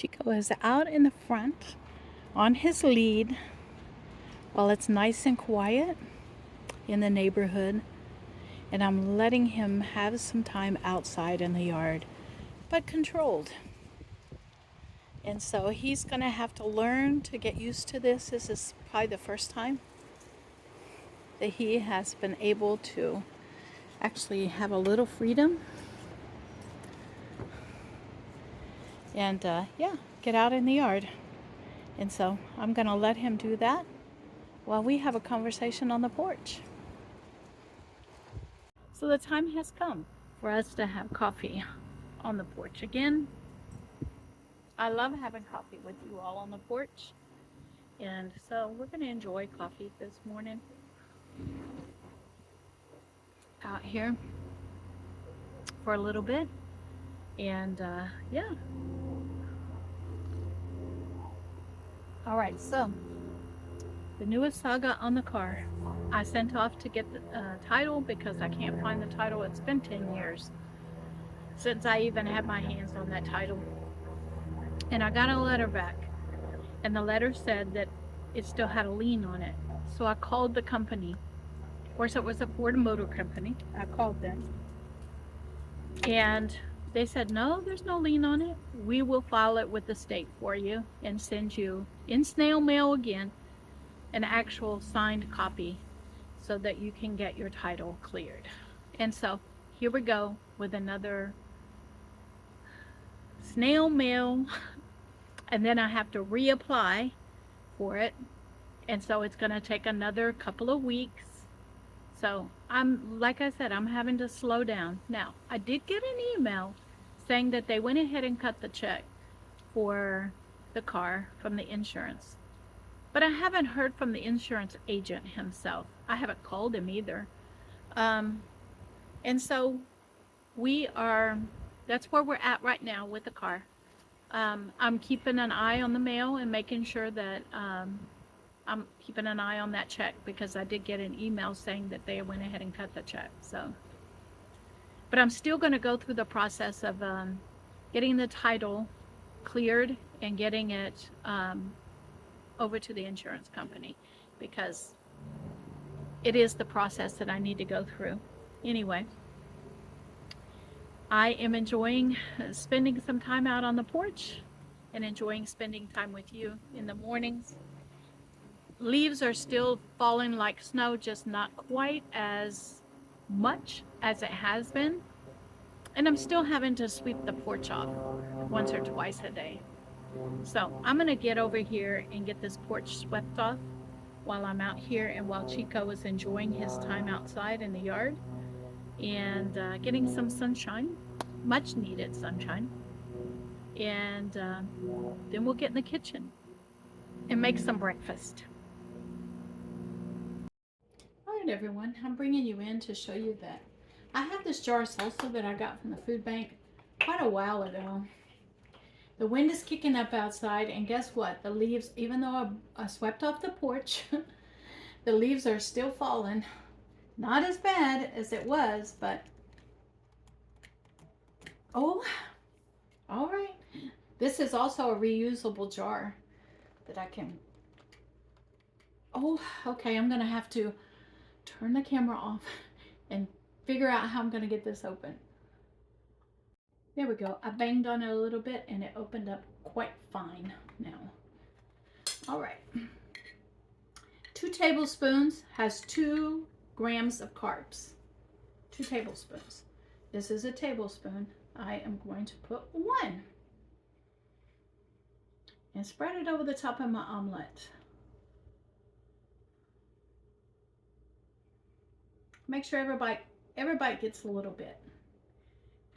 Chico is out in the front on his lead while it's nice and quiet in the neighborhood, and I'm letting him have some time outside in the yard, but controlled. And so he's going to have to learn to get used to this. This is probably the first time that he has been able to actually have a little freedom and yeah, get out in the yard. And so I'm going to let him do that while we have a conversation on the porch. So the time has come for us to have coffee on the porch again. I love having coffee with you all on the porch. And so we're going to enjoy coffee this morning out here for a little bit. And yeah. All right, so the newest saga on the car. I sent off to get the title because I can't find the title. It's been 10 years since I even had my hands on that title. And I got a letter back, and the letter said that it still had a lien on it. So I called the company. Of course, it was a Ford Motor Company. I called them, and they said, no, there's no lien on it. We will file it with the state for you and send you in snail mail again an actual signed copy so that you can get your title cleared. And so here we go with another snail mail, and then I have to reapply for it, and so it's going to take another couple of weeks. So I'm, like I said, I'm having to slow down. Now, I did get an email saying that they went ahead and cut the check for the car from the insurance, but I haven't heard from the insurance agent himself. I haven't called him either. And so that's where we're at right now with the car. I'm keeping an eye on the mail and making sure that I'm keeping an eye on that check, because I did get an email saying that they went ahead and cut the check. So, but I'm still going to go through the process of getting the title cleared and getting it over to the insurance company, because it is the process that I need to go through. Anyway, I am enjoying spending some time out on the porch and enjoying spending time with you in the mornings. Leaves are still falling like snow, just not quite as much as it has been. And I'm still having to sweep the porch off once or twice a day. So I'm going to get over here and get this porch swept off while I'm out here and while Chico is enjoying his time outside in the yard and getting some sunshine, much needed sunshine. And then we'll get in the kitchen and make some breakfast. All right, everyone, I'm bringing you in to show you that I have this jar of salsa that I got from the food bank quite a while ago. The wind is kicking up outside, and guess what? The leaves, even though I swept off the porch, the leaves are still falling. Not as bad as it was, but oh, all right. This is also a reusable jar that I can, oh, okay, I'm gonna have to turn the camera off and figure out how I'm gonna get this open. There we go. I banged on it a little bit and it opened up quite fine now. All right. 2 tablespoons has 2 grams of carbs. 2 tablespoons. This is a tablespoon. I am going to put 1 and spread it over the top of my omelet. Make sure every bite gets a little bit.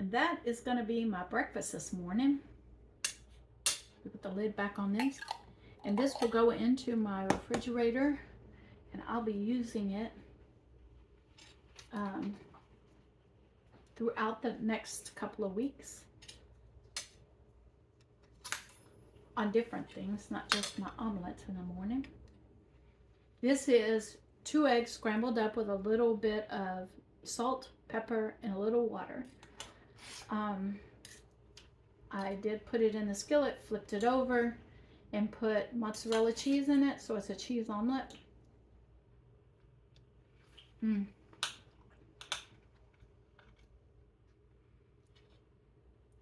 And that is going to be my breakfast this morning. Put the lid back on this. And this will go into my refrigerator, and I'll be using it throughout the next couple of weeks on different things, not just my omelets in the morning. This is 2 eggs scrambled up with a little bit of salt, pepper, and a little water. I did put it in the skillet, flipped it over, and put mozzarella cheese in it, so it's a cheese omelet.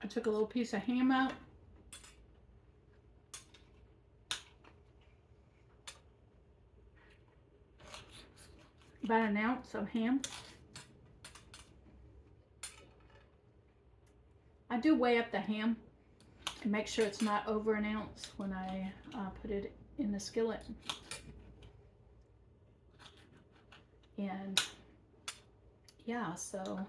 I took a little piece of ham out. About an ounce of ham. I do weigh up the ham and make sure it's not over an ounce when I put it in the skillet. And yeah, so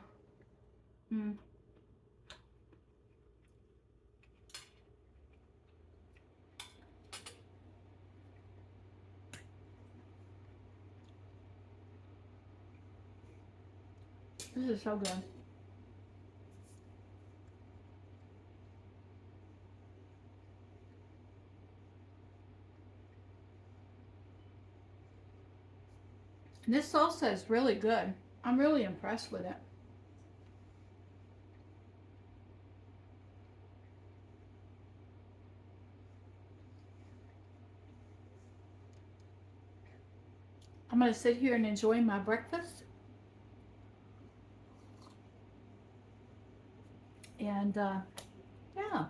this is so good. This salsa is really good. I'm really impressed with it. I'm going to sit here and enjoy my breakfast. And yeah.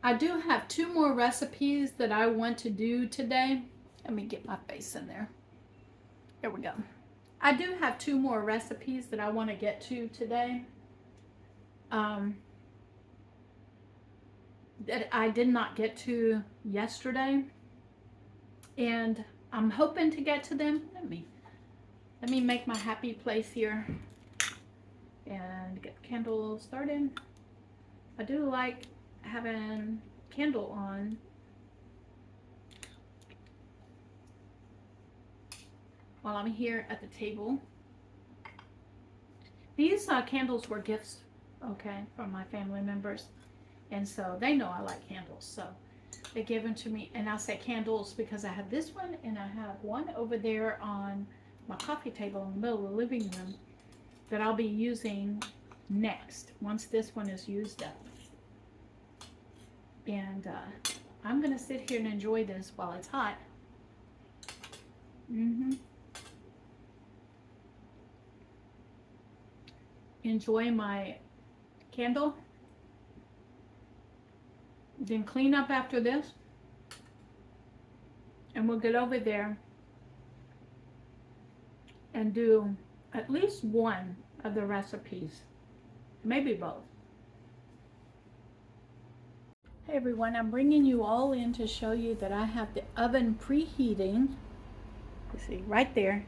I do have 2 more recipes that I want to do today. Let me get my face in there. There we go. I do have 2 more recipes that I want to get to today. That I did not get to yesterday. And I'm hoping to get to them. Let me make my happy place here and get the candle started. I do like having candle on. While I'm here at the table. These candles were gifts, okay, from my family members. And so they know I like candles. So they gave them to me. And I say candles because I have this one and I have one over there on my coffee table in the middle of the living room that I'll be using next once this one is used up. And I'm going to sit here and enjoy this while it's hot. Enjoy my candle. Then clean up after this. And we'll get over there and do at least one of the recipes. Maybe both. Hey everyone, I'm bringing you all in to show you that I have the oven preheating. You see right there.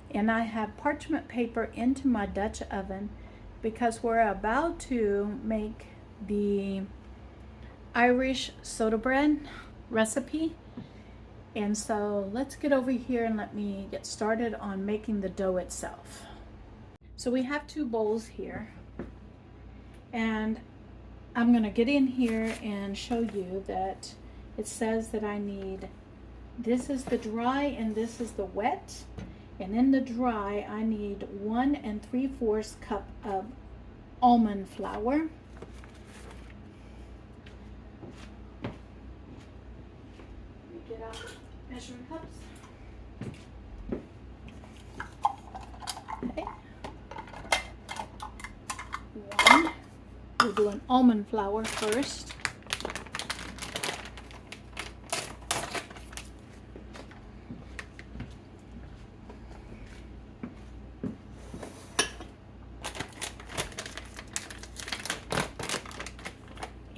And I have parchment paper into my Dutch oven because we're about to make the Irish soda bread recipe. And so let's get over here and let me get started on making the dough itself. So we have 2 bowls here. And I'm going to get in here and show you that it says that I need, this is the dry and this is the wet. And in the dry, I need 1 3/4 cup of almond flour. Let me get out measuring cups. Okay. 1. We're doing almond flour first.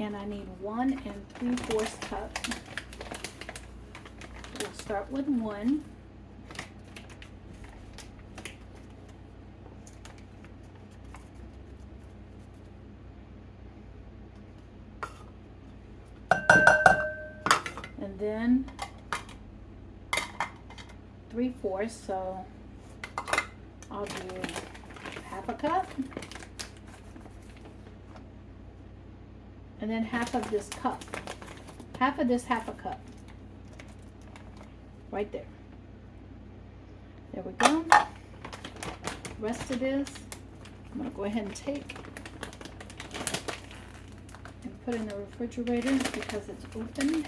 And I need 1 3/4 cup. We'll start with 1. And then 3/4, so I'll do 1/2 cup. And then half of this cup. Half of this 1/2 cup. Right there. There we go. Rest of this, I'm going to go ahead and take. put in the refrigerator because it's open.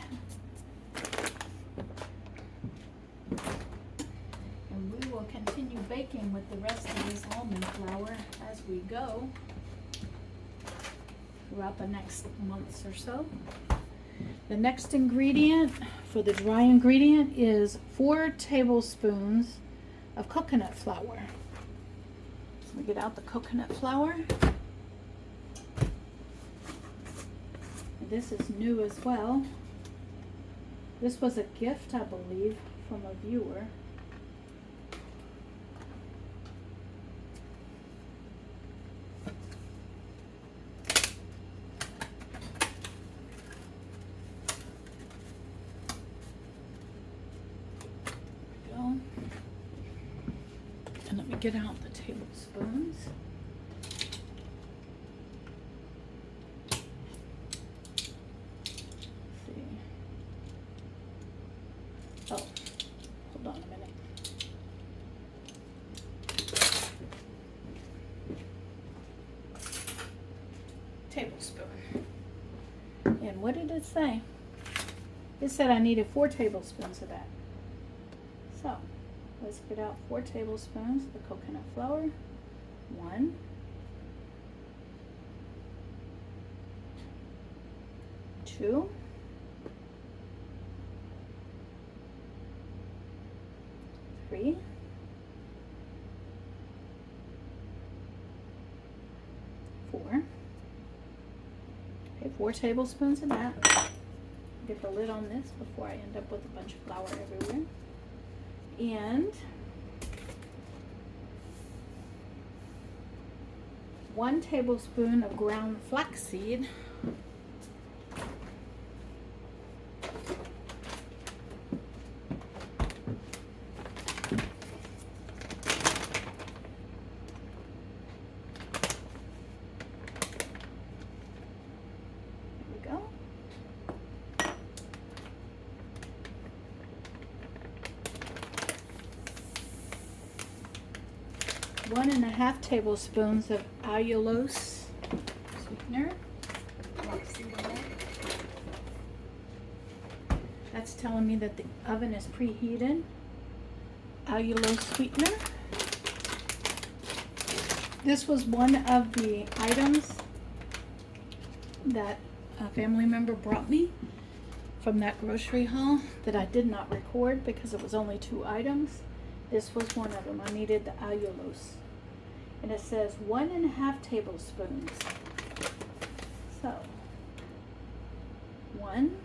And we will continue baking with the rest of this almond flour as we go throughout the next months or so. The next ingredient for the dry ingredient is 4 tablespoons of coconut flour. So we get out the coconut flour. And this is new as well. This was a gift, I believe, from a viewer. And let me get out the tablespoons. Let's see. Oh, hold on a minute. Tablespoon. And what did it say? It said I needed 4 tablespoons of that. So, let's get out 4 tablespoons of the coconut flour. 1, 2, 3, 4. Okay, 4 tablespoons of that. Get the lid on this before I end up with a bunch of flour everywhere. And 1 tablespoon of ground flaxseed. There we go. 1½ tablespoons of allulose sweetener. That's telling me that the oven is preheated. Allulose sweetener. This was one of the items that a family member brought me from that grocery haul that I did not record because it was only 2 items. This was one of them. I needed the allulose. And it says 1½ tablespoons. So, 1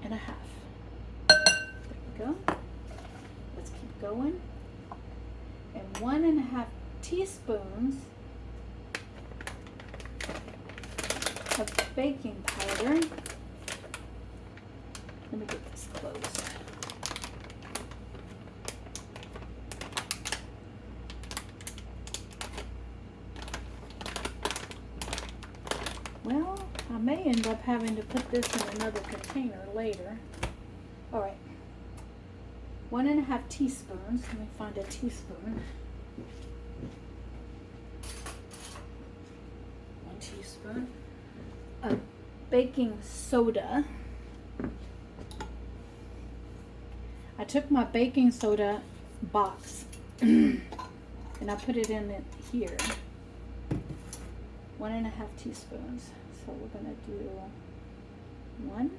and a half. There we go. Let's keep going. And 1½ teaspoons of baking powder. Let me get this closed. Well, I may end up having to put this in another container later. All right. 1½ teaspoons. Let me find a teaspoon. 1 teaspoon of baking soda. I took my baking soda box and I put it in here. 1½ teaspoons. So we're gonna do 1,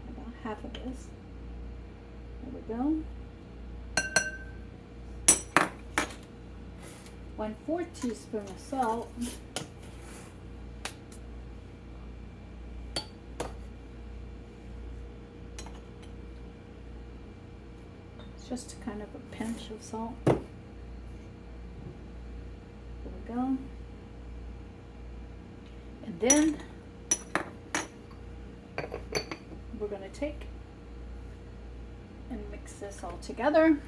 about half of this. There we go. 1/4 teaspoon of salt. It's just kind of a pinch of salt. There we go. And then we're going to take and mix this all together.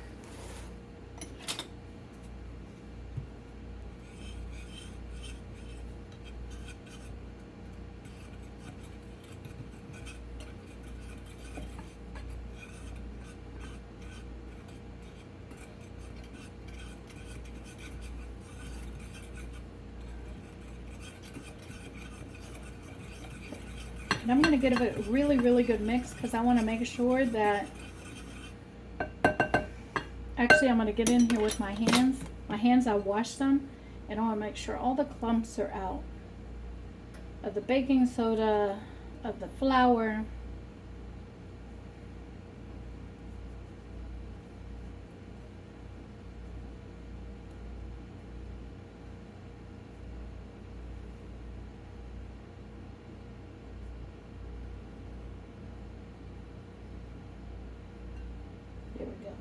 And I'm going to give it a really, really good mix because I want to make sure that, actually I'm going to get in here with my hands. My hands, I washed them, and I want to make sure all the clumps are out of the baking soda, of the flour. There we go.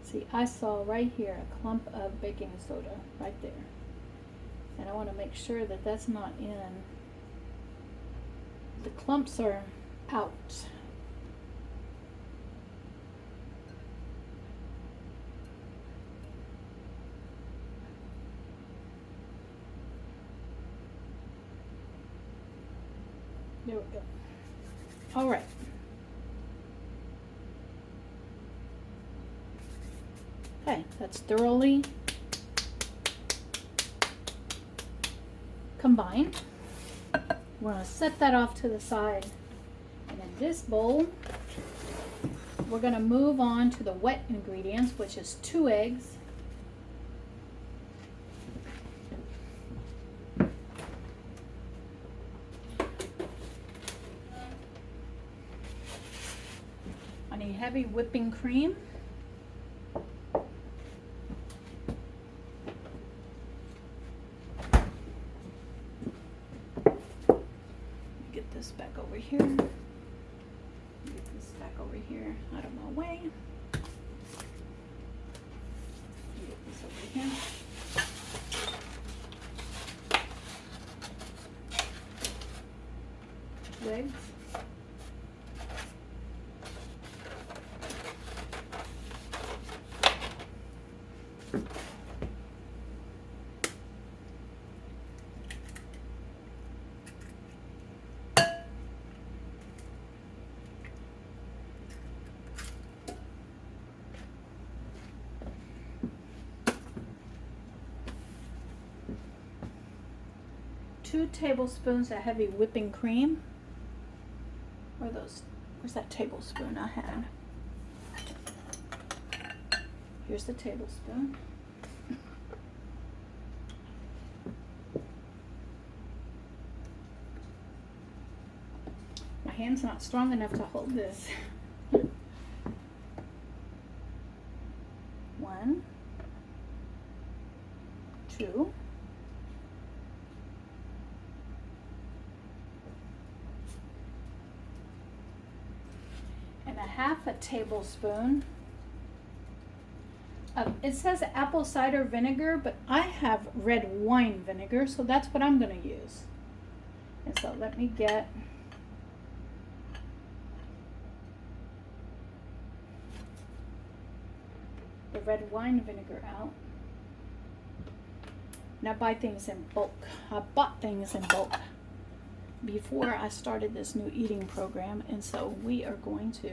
See, I saw right here a clump of baking soda right there. And I want to make sure that that's not in. The clumps are out. There we go. All right. Okay, that's thoroughly combined. We're going to set that off to the side. And in this bowl, we're going to move on to the wet ingredients, which is 2 eggs. I need heavy whipping cream. This back over here. Get this back over here out of my way. Get this over here. Eggs. Two tablespoons of heavy whipping cream. Where are those? Where's that tablespoon I had? Here's the tablespoon. My hand's not strong enough to hold this. 1, 2. And a half a tablespoon of, it says apple cider vinegar, but I have red wine vinegar, so that's what I'm going to use. And so let me get the red wine vinegar out. And I buy things in bulk. I bought things in bulk before I started this new eating program, and so we are going to,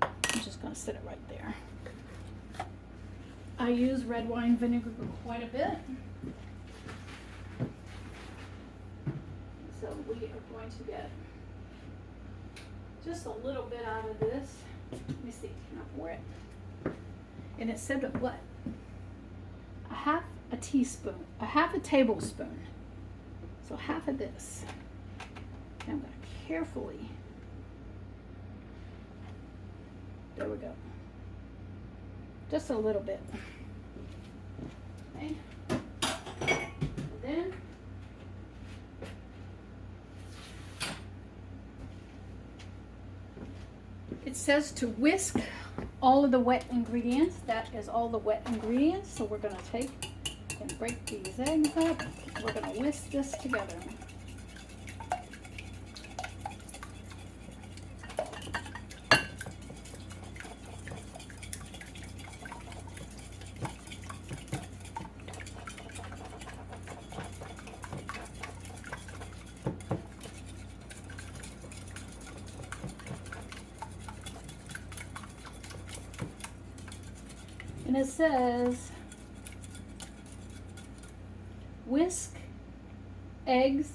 I'm just going to set it right there. I use red wine vinegar quite a bit, so we are going to get just a little bit out of this. Let me see, can I pour it? And it said that what? A half a teaspoon, a half a tablespoon. So half of this. And I'm going to carefully, there we go. Just a little bit. Okay. And then it says to whisk all of the wet ingredients. That is all the wet ingredients. So we're going to take and break these eggs up. We're going to whisk this together. And it says whisk, eggs,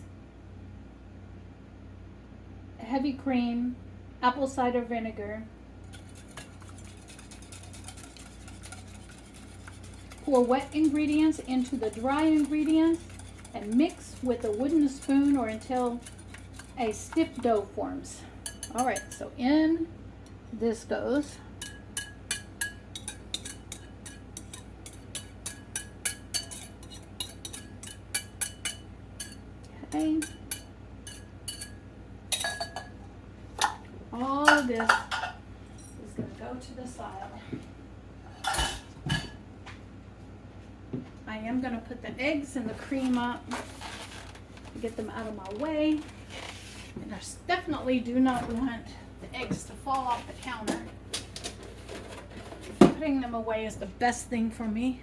heavy cream, apple cider vinegar. Pour wet ingredients into the dry ingredients and mix with a wooden spoon or until a stiff dough forms. All right, so in this goes. Okay. All of this is going to go to the side. I am going to put the eggs and the cream up to get them out of my way. And I definitely do not want the eggs to fall off the counter. Putting them away is the best thing for me.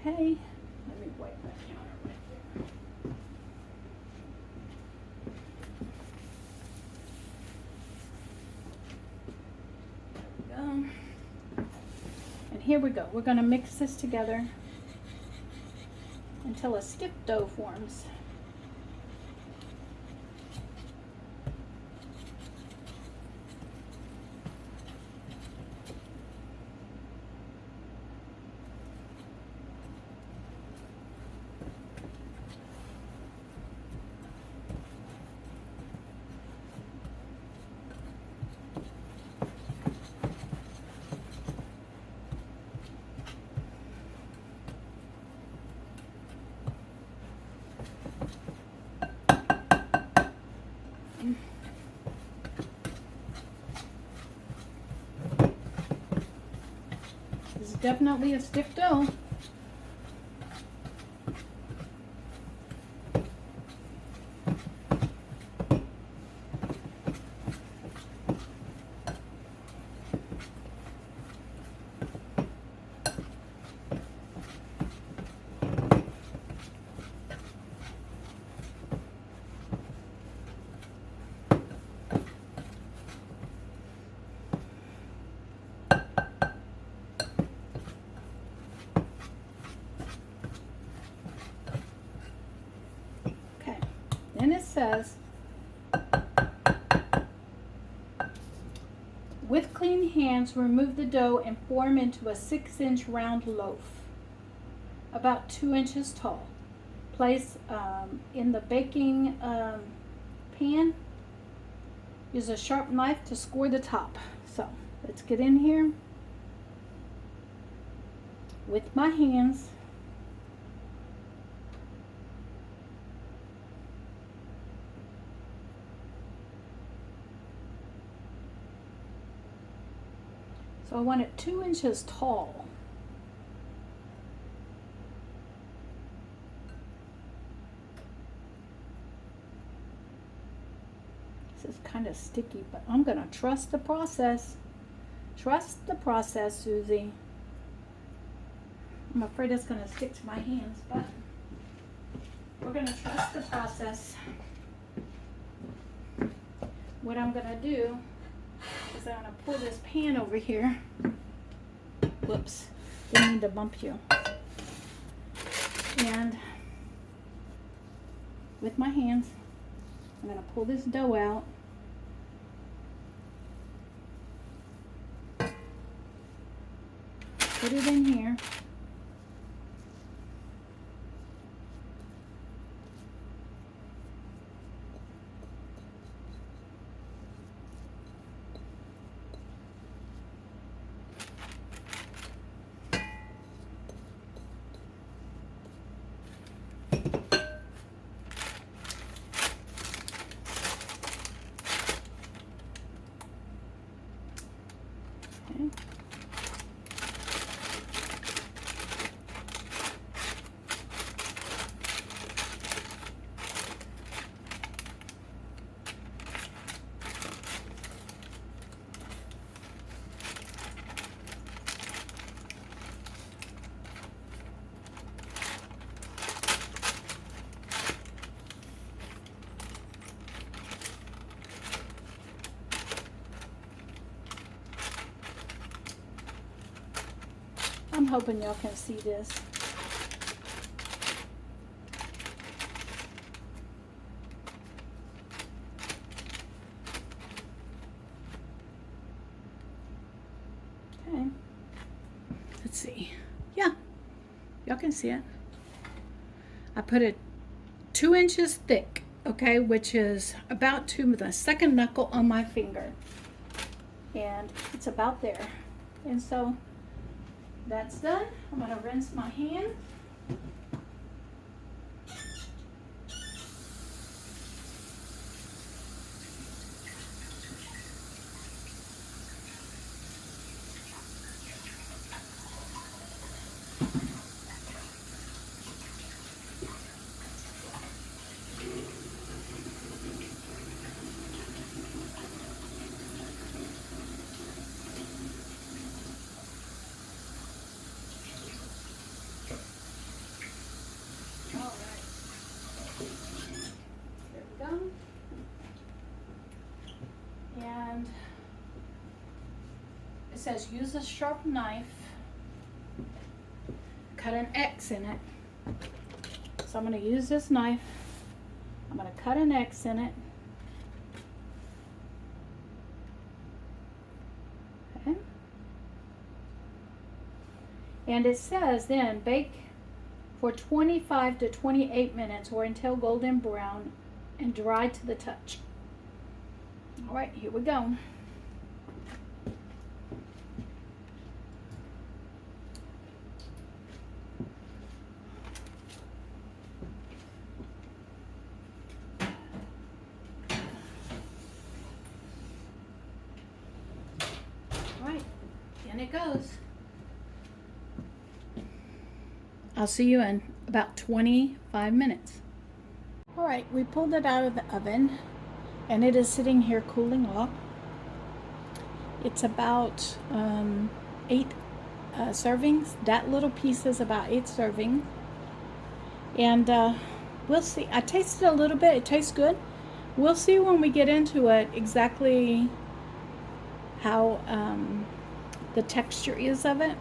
Okay, let me wipe that counter right there. There we go. And here we go. We're going to mix this together until a stiff dough forms. This is definitely a stiff dough. Then it says, with clean hands, remove the dough and form into a 6-inch round loaf, about 2 inches tall. Place in the baking pan. Use a sharp knife to score the top. So let's get in here with my hands. So I want it 2 inches tall. This is kind of sticky, but I'm going to trust the process. Trust the process, Susie. I'm afraid it's going to stick to my hands, but we're going to trust the process. What I'm going to do is I'm going to pull this pan over here. Whoops, didn't mean to bump you. And with my hands, I'm going to pull this dough out. Put it in here. hoping y'all can see this. Okay. Let's see. Yeah, y'all can see it. I put it 2 inches thick, okay, which is about to the second knuckle on my finger. And it's about there. And so that's done. I'm going to rinse my hand. And it says use a sharp knife, cut an X in it. So I'm going to use this knife, I'm going to cut an X in it. Okay. And it says then bake for 25 to 28 minutes or until golden brown and dry to the touch. All right, here we go. All right, in it goes. I'll see you in about 25 minutes. All right, we pulled it out of the oven and it is sitting here cooling off. It's about 8 servings. That little piece is about 8 servings. And we'll see. I tasted a little bit. It tastes good. We'll see when we get into it exactly how the texture is of it.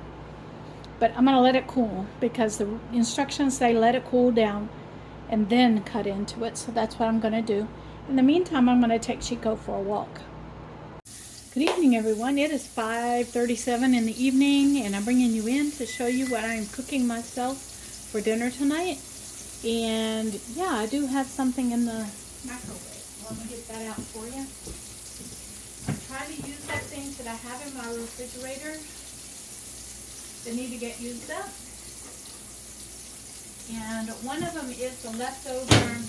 But I'm going to let it cool because the instructions say let it cool down and then cut into it. So that's what I'm going to do. In the meantime, I'm going to take Chico for a walk. Good evening, everyone. It is 5:37 in the evening, and I'm bringing you in to show you what I'm cooking myself for dinner tonight. And yeah, I do have something in the microwave. Let me get that out for you. I'm trying to use that things that I have in my refrigerator that need to get used up. And one of them is the leftover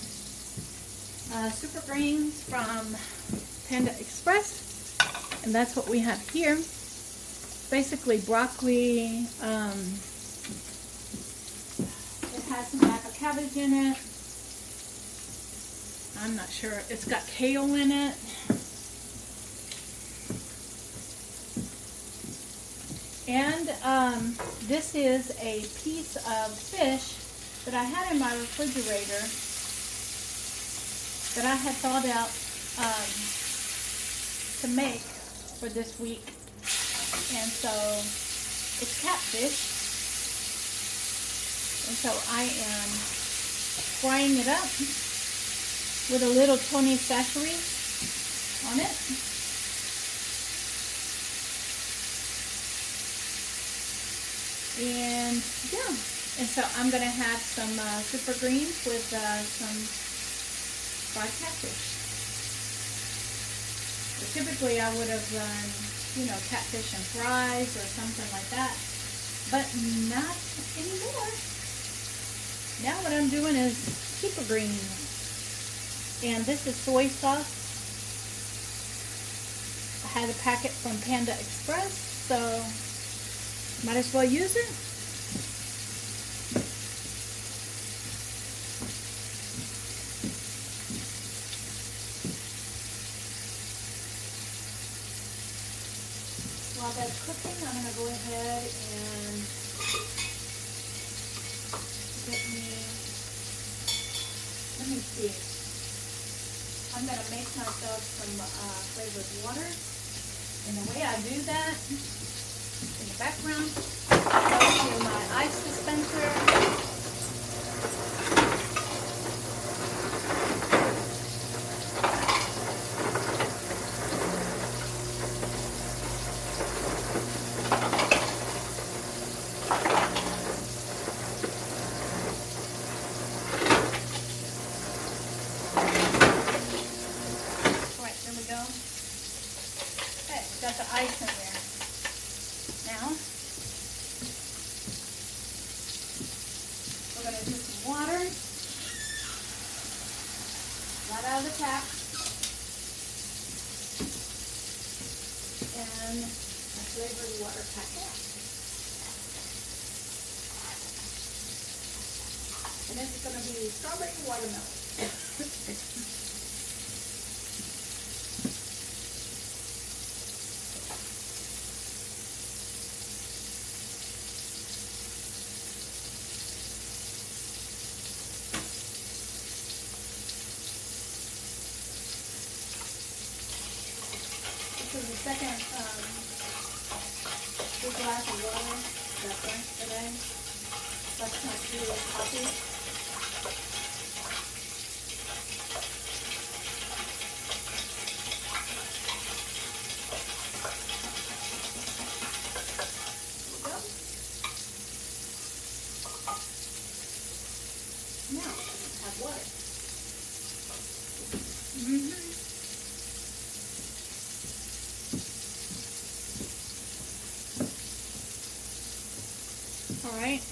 super greens from Panda Express, and that's what we have here. Basically broccoli, it has some type of cabbage in it. I'm not sure. It's got kale in it. And this is a piece of fish that I had in my refrigerator that I had thawed out to make for this week. And so it's catfish. And so I am frying it up with a little Tony Sacchery on it. And yeah, and so I'm going to have some super greens with some fried catfish. But typically I would have done, you know, catfish and fries or something like that, but not anymore. Now what I'm doing is super greens. And this is soy sauce. I had a packet from Panda Express, so might as well use it. While that's cooking, I'm going to go ahead and let me see. I'm going to make myself some flavored water. And the way I do that, in the background, Go to my ice dispenser. Got the ice in there. Now, we're going to do some water right out of the tap. And a flavored water packet. And this is going to be strawberry watermelon. This is the second big glass of water that I drank today. That's my tea with coffee. Now, have water. All right.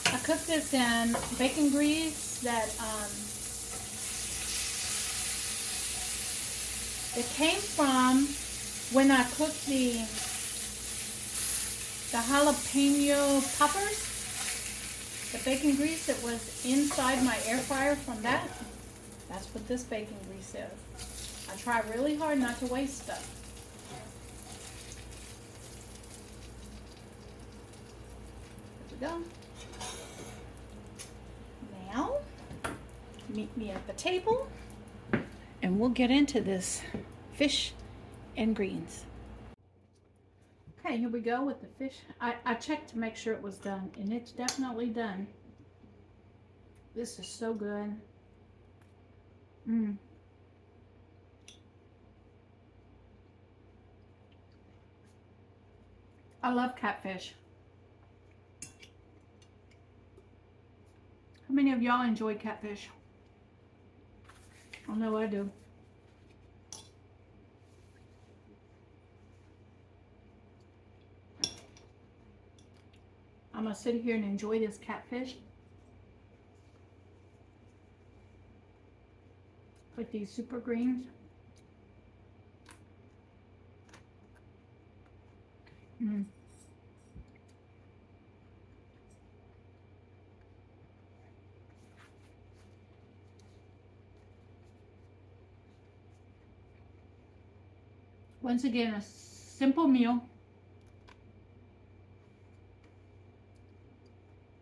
I cooked this in bacon grease that it came from when I cooked the jalapeno poppers. The bacon grease that was inside my air fryer from that. That's what this bacon grease is. I try really hard not to waste stuff. There we go. Now, meet me at the table and we'll get into this fish and greens. Okay, here we go with the fish. I checked to make sure it was done, and it's definitely done. This is so good. I love catfish. How many of y'all enjoy catfish? I know I do. I'm gonna sit here and enjoy this catfish with these super greens. Once again, a simple meal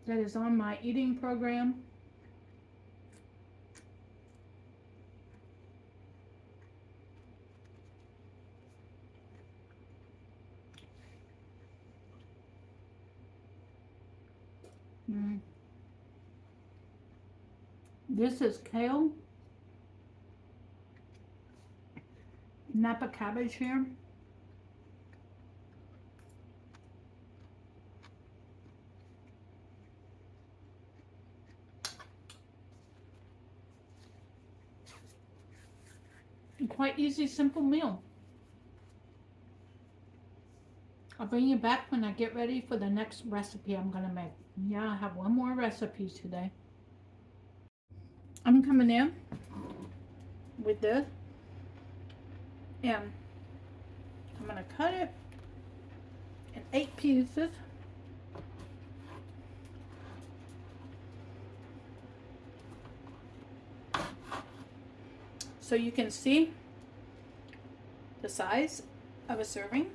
that is on my eating program. This is kale, Napa cabbage here. Quite easy, simple meal. I'll bring you back when I get ready for the next recipe I'm gonna make. Yeah, I have one more recipe today. I'm coming in with this, and I'm gonna cut it in 8 pieces. So you can see the size of a serving.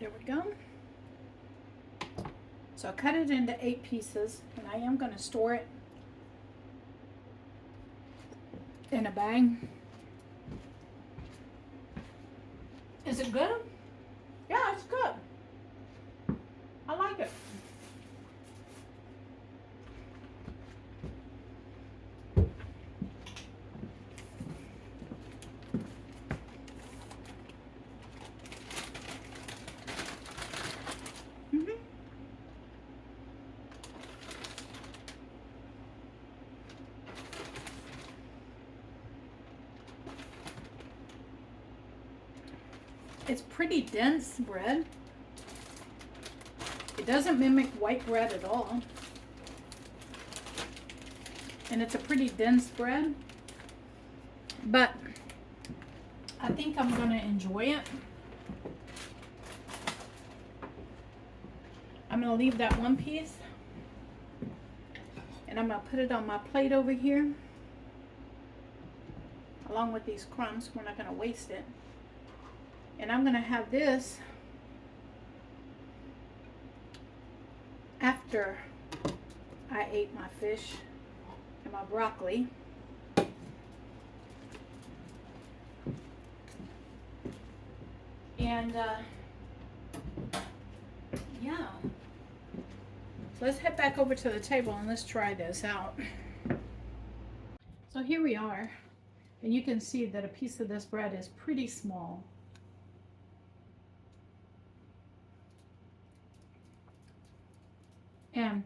There we go. So I cut it into 8 pieces, and I am going to store it in a bag. Is it good? Yeah, it's good. I like it. It's pretty dense bread. It doesn't mimic white bread at all. And it's a pretty dense bread. But I think I'm going to enjoy it. I'm going to leave that one piece. And I'm going to put it on my plate over here. Along with these crumbs. We're not going to waste it. And I'm going to have this after I ate my fish and my broccoli. And yeah. So let's head back over to the table and let's try this out. So here we are. And you can see that a piece of this bread is pretty small. And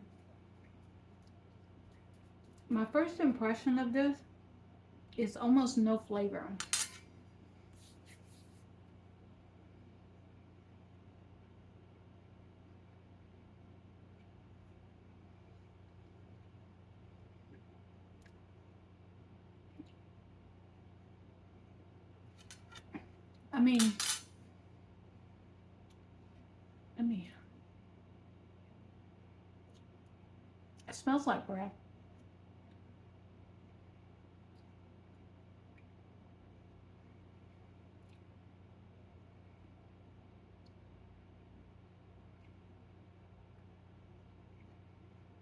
my first impression of this is almost no flavor. I mean, it smells like bread.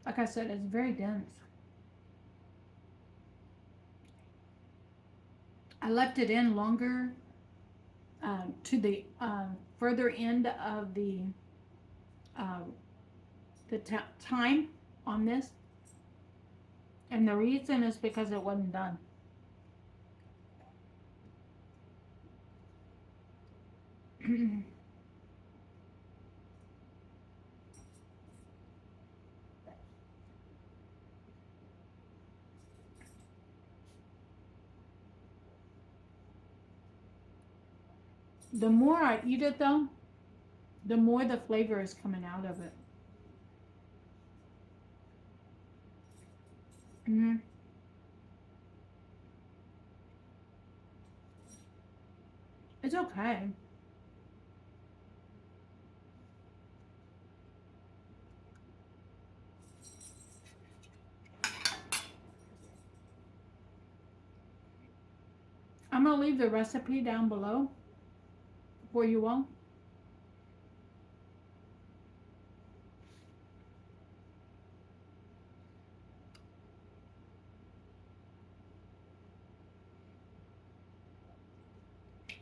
Like I said, it's very dense. I left it in longer to the further end of the time on this, and the reason is because it wasn't done. The more I eat it though, the more the flavor is coming out of it. It's okay. I'm going to leave the recipe down below for you all.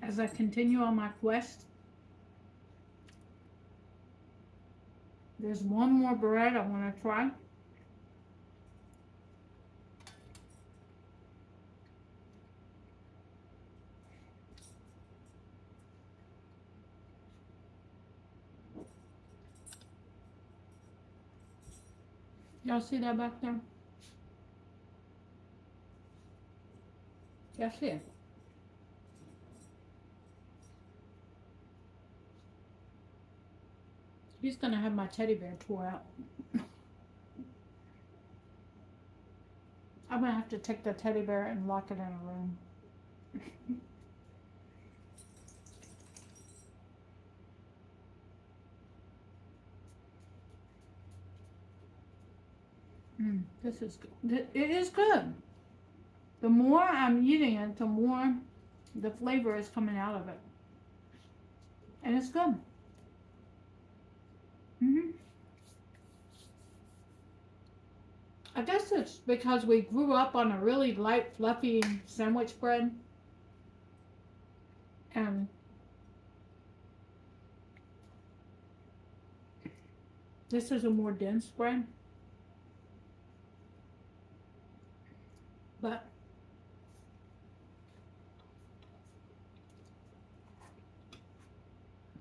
As I continue on my quest, there's one more bread I want to try. Y'all see that back there? Y'all see it? He's gonna have my teddy bear tore out. I'm gonna have to take the teddy bear and lock it in a room. This is good. It is good. The more I'm eating it, the more the flavor is coming out of it. And it's good. Hmm. I guess it's because we grew up on a really light, fluffy sandwich bread. And this is a more dense bread. But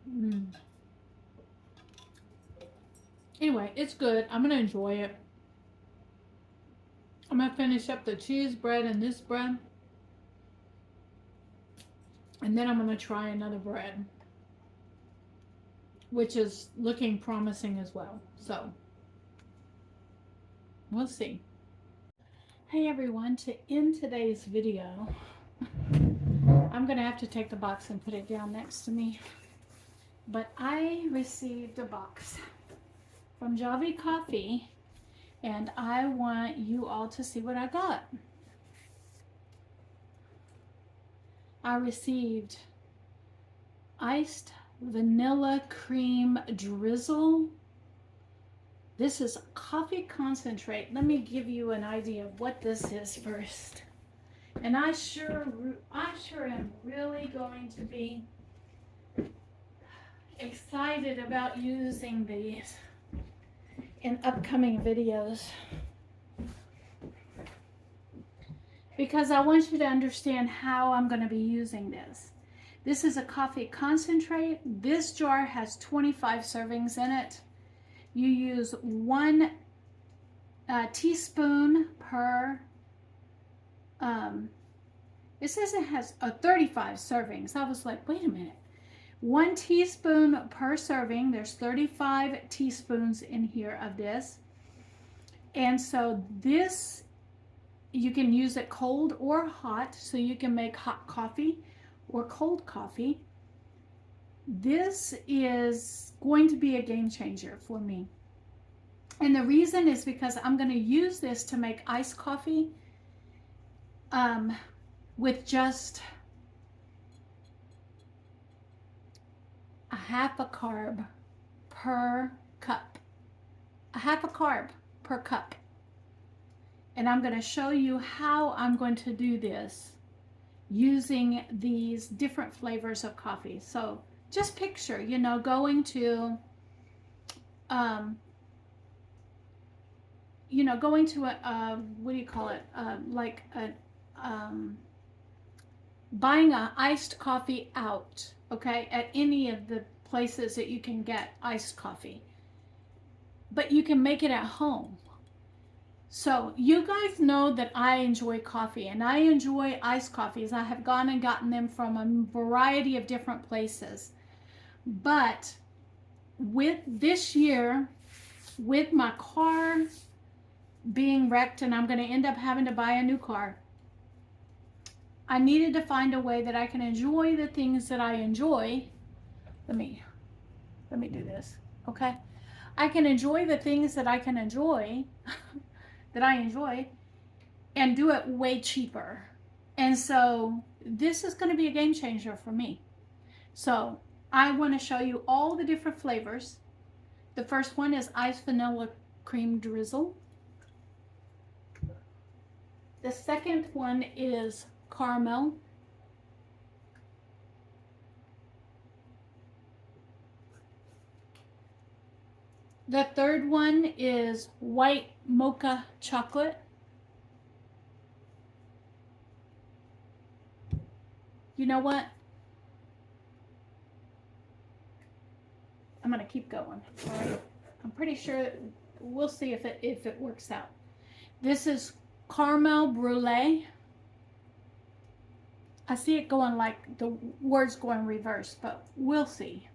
mm, anyway, it's good. I'm going to enjoy it. I'm going to finish up the cheese bread and this bread. And then I'm going to try another bread, which is looking promising as well. So we'll see. Hey everyone, to end today's video, I'm going to have to take the box and put it down next to me. But I received a box from Javy Coffee, and I want you all to see what I got. I received iced vanilla cream drizzle. This is coffee concentrate. Let me give you an idea of what this is first. And I sure am really going to be excited about using these in upcoming videos, because I want you to understand how I'm going to be using this. This is a coffee concentrate. This jar has 25 servings in it. You use 1 teaspoon per, it says it has 35 servings. I was like, wait a minute. 1 teaspoon per serving. There's 35 teaspoons in here of this. And so this, you can use it cold or hot. So you can make hot coffee or cold coffee. This is going to be a game changer for me. And the reason is because I'm going to use this to make iced coffee with just a half a carb per cup. A half a carb per cup. And I'm going to show you how I'm going to do this using these different flavors of coffee. So just picture, you know, going to, going to a what do you call it? Like a, buying an iced coffee out, okay, at any of the places that you can get iced coffee. But you can make it at home. So you guys know that I enjoy coffee, and I enjoy iced coffees. I have gone and gotten them from a variety of different places. But with this year, with my car being wrecked and I'm going to end up having to buy a new car, I needed to find a way that I can enjoy the things that I enjoy. Let me do this, okay? I can enjoy the things that I can enjoy, that I enjoy, and do it way cheaper. And so this is going to be a game changer for me. So I want to show you all the different flavors. The first one is iced vanilla cream drizzle. The second one is caramel. The third one is white mocha chocolate. You know what? I'm going to keep going. All right. I'm pretty sure we'll see if it works out. This is caramel brulee. I see it going like the words going reverse, but we'll see.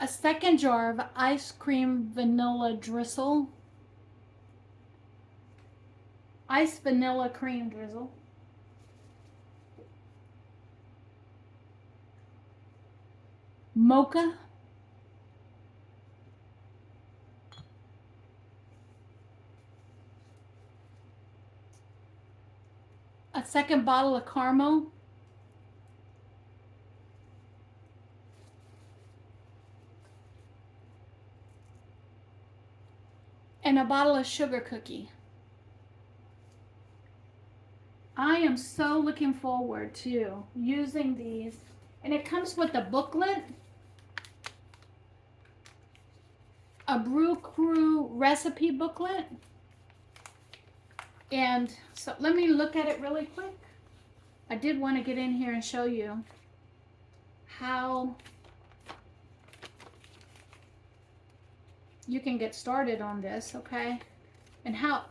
A second jar of ice cream vanilla drizzle. Iced vanilla cream drizzle. Mocha. A second bottle of caramel. and a bottle of sugar cookie. I am so looking forward to using these. And it comes with a booklet, a Brew Crew recipe booklet. And so let me look at it really quick. I did want to get in here and show you how you can get started on this, okay? And how,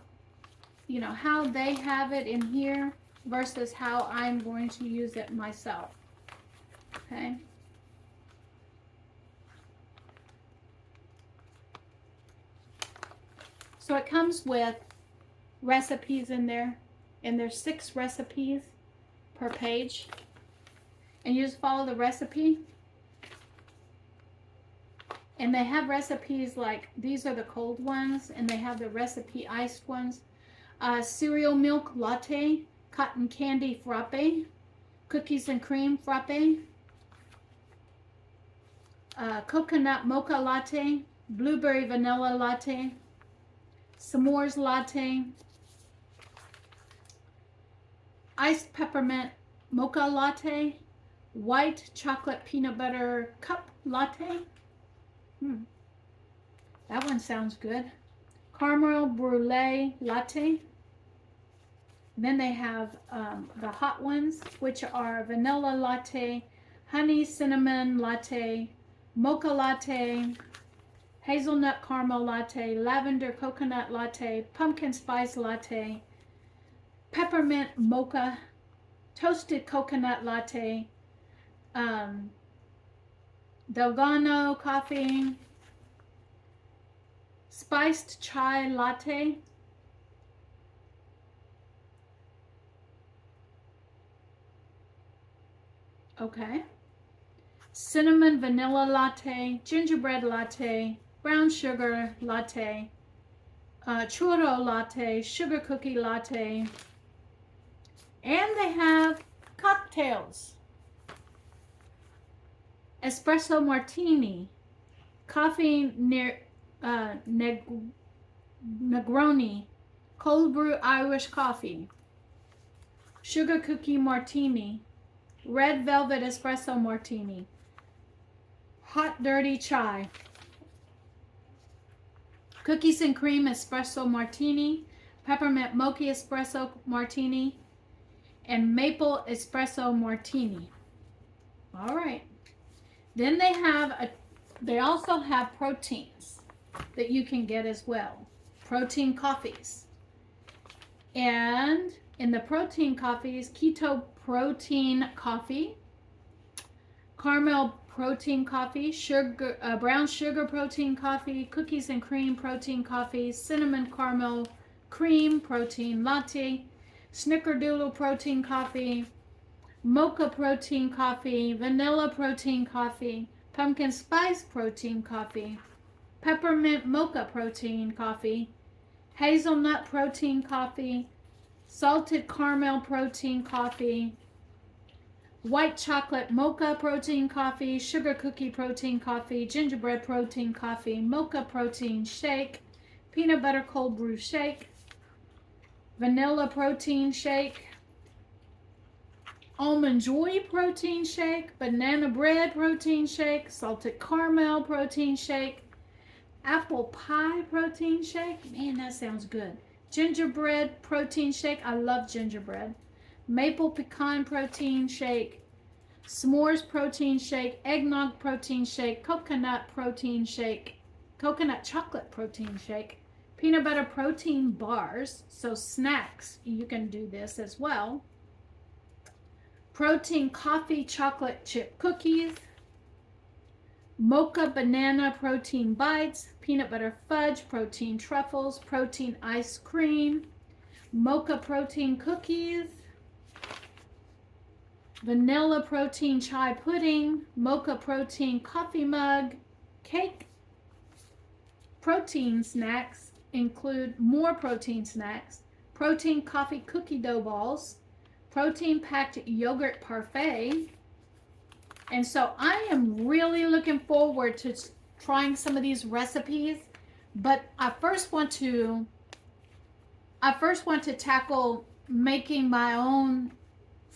you know, how they have it in here versus how I'm going to use it myself, okay? So it comes with recipes in there, and there's 6 recipes per page, and you just follow the recipe. And they have recipes like, these are the cold ones, and they have the recipe iced ones. Cereal milk latte, cotton candy frappe, cookies and cream frappe, coconut mocha latte, blueberry vanilla latte, s'mores latte, iced peppermint mocha latte, white chocolate peanut butter cup latte. That one sounds good. Caramel brulee latte. And then they have the hot ones, which are vanilla latte, honey cinnamon latte, mocha latte, hazelnut caramel latte, lavender coconut latte, pumpkin spice latte, peppermint mocha, toasted coconut latte, Delgado coffee, spiced chai latte, okay, cinnamon vanilla latte, gingerbread latte, brown sugar latte, churro latte, sugar cookie latte, and they have cocktails. Espresso martini, coffee Negroni, cold brew Irish coffee, sugar cookie martini, red velvet espresso martini, hot dirty chai, cookies and cream espresso martini, peppermint mocha espresso martini, and maple espresso martini. All right. Then they also have proteins that you can get as well. Protein coffees. And in the protein coffees, keto protein coffee, caramel protein coffee, sugar, brown sugar protein coffee, cookies and cream protein coffee, cinnamon caramel cream protein latte, snickerdoodle protein coffee, mocha protein coffee, vanilla protein coffee, pumpkin spice protein coffee, peppermint mocha protein coffee, hazelnut protein coffee, salted caramel protein coffee, white chocolate mocha protein coffee, sugar cookie protein coffee, gingerbread protein coffee, mocha protein shake, peanut butter cold brew shake, vanilla protein shake, almond joy protein shake, banana bread protein shake, salted caramel protein shake, apple pie protein shake. Man, that sounds good. Gingerbread protein shake. I love gingerbread. Maple pecan protein shake, s'mores protein shake, eggnog protein shake, coconut protein shake, coconut chocolate protein shake, peanut butter protein bars. So snacks, you can do this as well. Protein coffee chocolate chip cookies, mocha banana protein bites, peanut butter fudge protein truffles, protein ice cream, mocha protein cookies, vanilla protein chai pudding, mocha protein coffee mug, cake. Protein snacks include more protein snacks, protein coffee cookie dough balls, protein packed yogurt parfait. And so I am really looking forward to trying some of these recipes But I first want to tackle making my own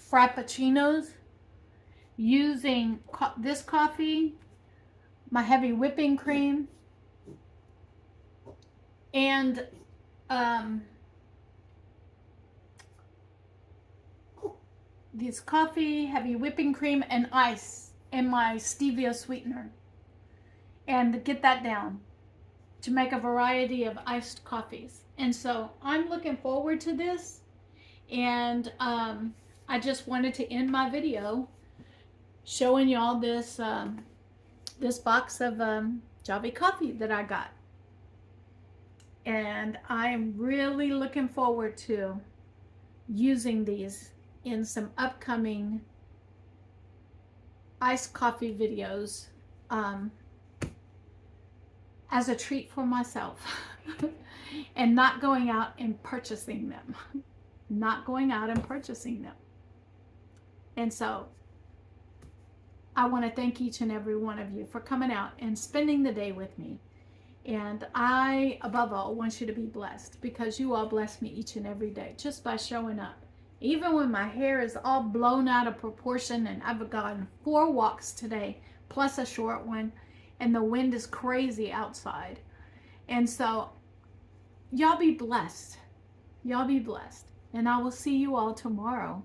frappuccinos using this coffee, my heavy whipping cream, and this coffee, heavy whipping cream, and ice, and my stevia sweetener, and get that down to make a variety of iced coffees. And so I'm looking forward to this, and I just wanted to end my video showing y'all this this box of Javy coffee that I got. And I'm really looking forward to using these in some upcoming iced coffee videos as a treat for myself. And not going out and purchasing them. Not going out and purchasing them. And so I want to thank each and every one of you for coming out and spending the day with me. And I, above all, want you to be blessed, because you all bless me each and every day just by showing up. Even when my hair is all blown out of proportion, and I've gotten 4 walks today, plus a short one, and the wind is crazy outside. And so, y'all be blessed. Y'all be blessed. And I will see you all tomorrow.